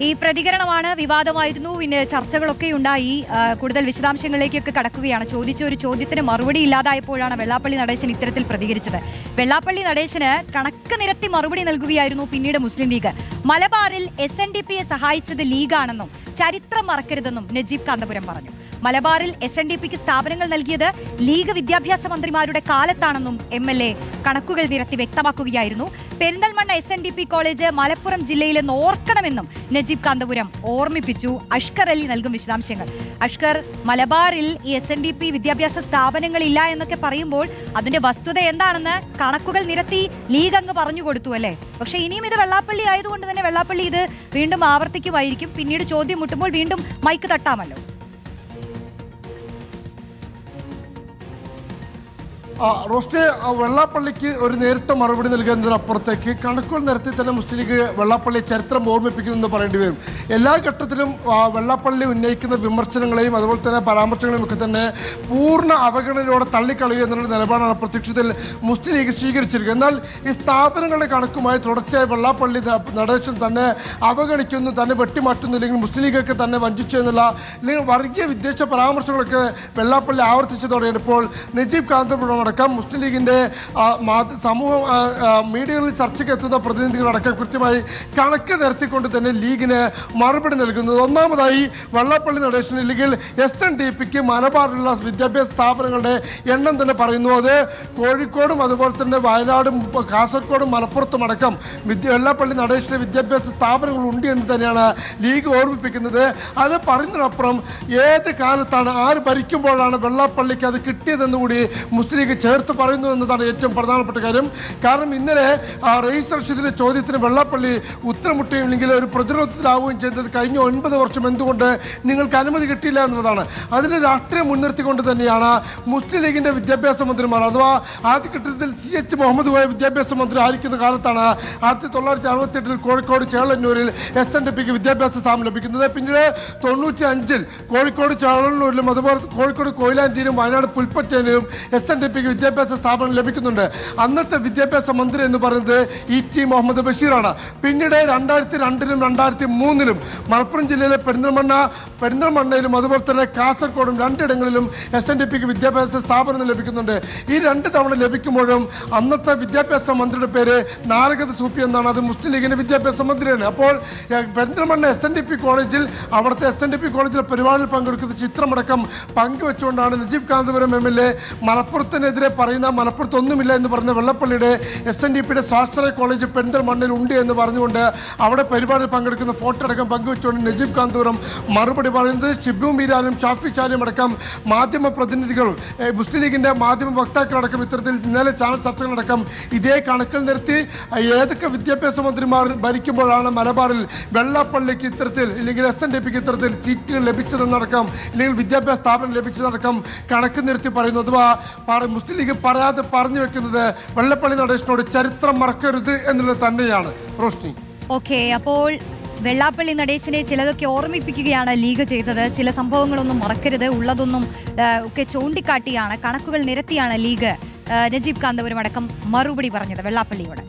ഈ പ്രതികരണമാണ് വിവാദമായിരുന്നു. പിന്നെ ചർച്ചകളൊക്കെ ഉണ്ടായി. കൂടുതൽ വിശദാംശങ്ങളിലേക്കൊക്കെ കടക്കുകയാണ്. ചോദിച്ച ഒരു ചോദ്യത്തിന് മറുപടി ഇല്ലാതായപ്പോഴാണ് വെള്ളാപ്പള്ളി നടേശൻ ഇത്തരത്തിൽ പ്രതികരിച്ചത്. വെള്ളാപ്പള്ളി നടേശന് കണക്ക് നിരത്തി മറുപടി നൽകുകയായിരുന്നു പിന്നീട് മുസ്ലിം ലീഗ്. മലബാറിൽ SNDPയെ സഹായിച്ചത് ലീഗാണെന്നും ചരിത്രം മറക്കരുതെന്നും നജീബ് കാന്തപുരം പറഞ്ഞു. മലബാറിൽ SNDPക്ക് സ്ഥാപനങ്ങൾ നൽകിയത് ലീഗ് വിദ്യാഭ്യാസ മന്ത്രിമാരുടെ കാലത്താണെന്നും MLA കണക്കുകൾ നിരത്തി വ്യക്തമാക്കുകയായിരുന്നു. പെരിന്തൽമണ്ണ SNDP കോളേജ് മലപ്പുറം ജില്ലയിലെന്ന് ഓർക്കണമെന്നും നജീബ് കാന്തപുരം ഓർമ്മിപ്പിച്ചു. അഷ്കർ അലി നൽകും വിശദാംശങ്ങൾ. അഷ്കർ, മലബാറിൽ ഈ SNDP വിദ്യാഭ്യാസ സ്ഥാപനങ്ങളില്ല എന്നൊക്കെ പറയുമ്പോൾ അതിന്റെ വസ്തുത എന്താണെന്ന് കണക്കുകൾ നിരത്തി ലീഗ് അങ്ങ് പറഞ്ഞു കൊടുത്തു അല്ലേ? പക്ഷെ ഇനിയും ഇത് വെള്ളാപ്പള്ളി ആയതുകൊണ്ട് തന്നെ വെള്ളാപ്പള്ളി ഇത് വീണ്ടും ആവർത്തിക്കുമായിരിക്കും. പിന്നീട് ചോദ്യം മുട്ടുമ്പോൾ വീണ്ടും മൈക്ക് തട്ടാമല്ലോ. റോസ്റ്റേ, വെള്ളാപ്പള്ളിക്ക് ഒരു നേരിട്ട മറുപടി നൽകുന്നതിനപ്പുറത്തേക്ക് കണക്കുകൾ നിരത്തി തന്നെ മുസ്ലിം ലീഗ് വെള്ളാപ്പള്ളി ചരിത്രം ഓർമ്മിപ്പിക്കുമെന്ന് പറയേണ്ടി വരും. എല്ലാ ഘട്ടത്തിലും വെള്ളാപ്പള്ളി ഉന്നയിക്കുന്ന വിമർശനങ്ങളെയും അതുപോലെ തന്നെ പരാമർശങ്ങളെയും ഒക്കെ തന്നെ പൂർണ്ണ അവഗണനയോടെ തള്ളിക്കളയുക എന്നുള്ള നിലപാടാണ് പ്രത്യക്ഷത്തിൽ മുസ്ലിം ലീഗ് സ്വീകരിച്ചിരിക്കുന്നത്. എന്നാൽ ഈ സ്ഥാപനങ്ങളുടെ കണക്കുമായി തുടർച്ചയായി വെള്ളാപ്പള്ളി നടേശൻ തന്നെ അവഗണിക്കുന്നു, തന്നെ വെട്ടിമാറ്റുന്നു, അല്ലെങ്കിൽ മുസ്ലിം ലീഗൊക്കെ തന്നെ വഞ്ചിച്ചു എന്നുള്ള അല്ലെങ്കിൽ വർഗീയ വിദ്വേഷ പരാമർശങ്ങളൊക്കെ വെള്ളാപ്പള്ളി ആവർത്തിച്ചതോടെയാണ് ഇപ്പോൾ നജീബ് കാന്തപുരം അടക്കം മുസ്ലിം ലീഗിന്റെ സമൂഹ മീഡിയകളിൽ ചർച്ചയ്ക്ക് എത്തുന്ന പ്രതിനിധികളടക്കം കൃത്യമായി കണക്ക് നിരത്തിക്കൊണ്ട് തന്നെ ലീഗിന് മറുപടി നൽകുന്നത്. ഒന്നാമതായി വെള്ളാപ്പള്ളി നടേശൻ ഇല്ലെങ്കിൽ SNDPക്ക് മലബാറിലുള്ള വിദ്യാഭ്യാസ സ്ഥാപനങ്ങളുടെ എണ്ണം തന്നെ പറയുന്നു. അത് കോഴിക്കോടും അതുപോലെ തന്നെ വയനാടും കാസർഗോഡും മലപ്പുറത്തും അടക്കം വെള്ളാപ്പള്ളി നടേശന്റെ വിദ്യാഭ്യാസ സ്ഥാപനങ്ങൾ ഉണ്ട് എന്ന് തന്നെയാണ് ലീഗ് ഓർമ്മിപ്പിക്കുന്നത്. അത് പറയുന്നതിനപ്പുറം ഏത് കാലത്താണ് ആര് ഭരിക്കുമ്പോഴാണ് വെള്ളാപ്പള്ളിക്ക് അത് കിട്ടിയതെന്ന് കൂടി മുസ്ലിം ലീഗ് ചേർത്ത് പറയുന്നു എന്നതാണ് ഏറ്റവും പ്രധാനപ്പെട്ട കാര്യം. കാരണം ഇന്നലെ റയീസ് റഷീദിന്റെ ചോദ്യത്തിന് വെള്ളാപ്പള്ളി ഉത്തരം മുട്ടുകയും ഒരു പ്രതിരോധത്തിലാവുകയും ചെയ്തത് കഴിഞ്ഞ 9 വർഷം എന്തുകൊണ്ട് നിങ്ങൾക്ക് അനുമതി കിട്ടിയില്ല എന്നുള്ളതാണ്. അതിന് രാഷ്ട്രീയം മുൻനിർത്തിക്കൊണ്ട് തന്നെയാണ് മുസ്ലിം ലീഗിന്റെ വിദ്യാഭ്യാസ മന്ത്രിമാർ അഥവാ ആദ്യഘട്ടത്തിൽ CH മുഹമ്മദ് കോയ വിദ്യാഭ്യാസ മന്ത്രി ആയിരിക്കുന്ന കാലത്താണ് 1968 കോഴിക്കോട് ചേളന്നൂരിൽ SNDPക്ക് വിദ്യാഭ്യാസ സ്ഥാപനം ലഭിക്കുന്നത്. പിന്നീട് 95 കോഴിക്കോട് ചേളന്നൂരിലും അതുപോലെ കോഴിക്കോട് കൊയിലാണ്ടിയിലും വയനാട് പുൽപ്പറ്റയിലും SNDPക്ക് വിദ്യാഭ്യാസ സ്ഥാപനം ലഭിക്കുന്നുണ്ട്. അന്നത്തെ വിദ്യാഭ്യാസ മന്ത്രി എന്ന് പറയുന്നത് ET മുഹമ്മദ് ബഷീറാണ്. പിന്നീട് 2002ലും 2003ലും മലപ്പുറം ജില്ലയിലെ പെരിന്തൽമണ്ണയിലും അതുപോലെ തന്നെ കാസർഗോഡും രണ്ടിടങ്ങളിലും SNDPക്ക് വിദ്യാഭ്യാസ സ്ഥാപനം ലഭിക്കുന്നുണ്ട്. ഈ 2 തവണ ലഭിക്കുമ്പോഴും അന്നത്തെ വിദ്യാഭ്യാസ മന്ത്രിയുടെ പേര് നാരകത്ത് സൂപ്പി എന്നാണ്. അത് മുസ്ലിം ലീഗിന്റെ വിദ്യാഭ്യാസ മന്ത്രിയാണ്. അപ്പോൾ പെരിന്തൽമണ്ണ SNDP കോളേജിൽ അവിടുത്തെ SNDP കോളേജിലെ പരിപാടിയിൽ പങ്കെടുക്കുന്ന ചിത്രമടക്കം പങ്കുവെച്ചുകൊണ്ടാണ് നജീബ് കാന്തപുരം MLA മലപ്പുറത്തിനെതിരെ പറയുന്ന മലപ്പുറത്തൊന്നുമില്ല എന്ന് പറഞ്ഞ വെള്ളപ്പള്ളിയുടെ SNDPയുടെ സ്വാശ്രയ കോളേജ് പെരിന്തൽമണ്ണയിൽ ഉണ്ട് എന്ന് പറഞ്ഞുകൊണ്ട് അവിടെ പരിപാടിയിൽ പങ്കെടുക്കുന്ന ഫോട്ടോ അടക്കം പങ്കുവെച്ചുകൊണ്ട് നജീബ് കാന്തപുരം മറുപടി പറയുന്നത് ഷിബു മീരാനും ഷാഫി ചാരിയും അടക്കം മാധ്യമ പ്രതിനിധികൾ മുസ്ലിം ലീഗിന്റെ മാധ്യമ വക്താക്കളടക്കം ഇത്തരത്തിൽ ഇന്നലെ ചാനൽ ചർച്ചകളടക്കം ഇതേ കണക്കിൽ നിർത്തി ഏതൊക്കെ വിദ്യാഭ്യാസ മന്ത്രിമാർ ഭരിക്കുമ്പോഴാണ് മലബാറിൽ വെള്ളാപ്പള്ളിക്ക് ഇത്തരത്തിൽ ഇല്ലെങ്കിൽ SNDPക്ക് ഇത്തരത്തിൽ സീറ്റുകൾ ലഭിച്ചതെന്നടക്കം ഇല്ലെങ്കിൽ വിദ്യാഭ്യാസ സ്ഥാപനം ലഭിച്ചതടക്കം കണക്ക് നിർത്തി പറയുന്നു. അഥവാ മുസ്ലിം ലീഗ് പറയാതെ പറഞ്ഞു വെക്കുന്നത് വെള്ളപ്പള്ളി നടേശനോട് ചരിത്രം മറക്കരുത് എന്നുള്ളത് തന്നെയാണ്. റോഷ്നി, ഓക്കെ, അപ്പോൾ വെള്ളാപ്പള്ളി നടേശനെ ചിലതൊക്കെ ഓർമ്മിപ്പിക്കുകയാണ് ലീഗ് ചെയ്തത്. ചില സംഭവങ്ങളൊന്നും മറക്കരുത്, ഉള്ളതൊന്നും ഒക്കെ ചൂണ്ടിക്കാട്ടിയാണ്, കണക്കുകൾ നിരത്തിയാണ് ലീഗ് നജീബ് കാന്തപുരം അടക്കം മറുപടി പറഞ്ഞത് വെള്ളാപ്പള്ളിയോട്.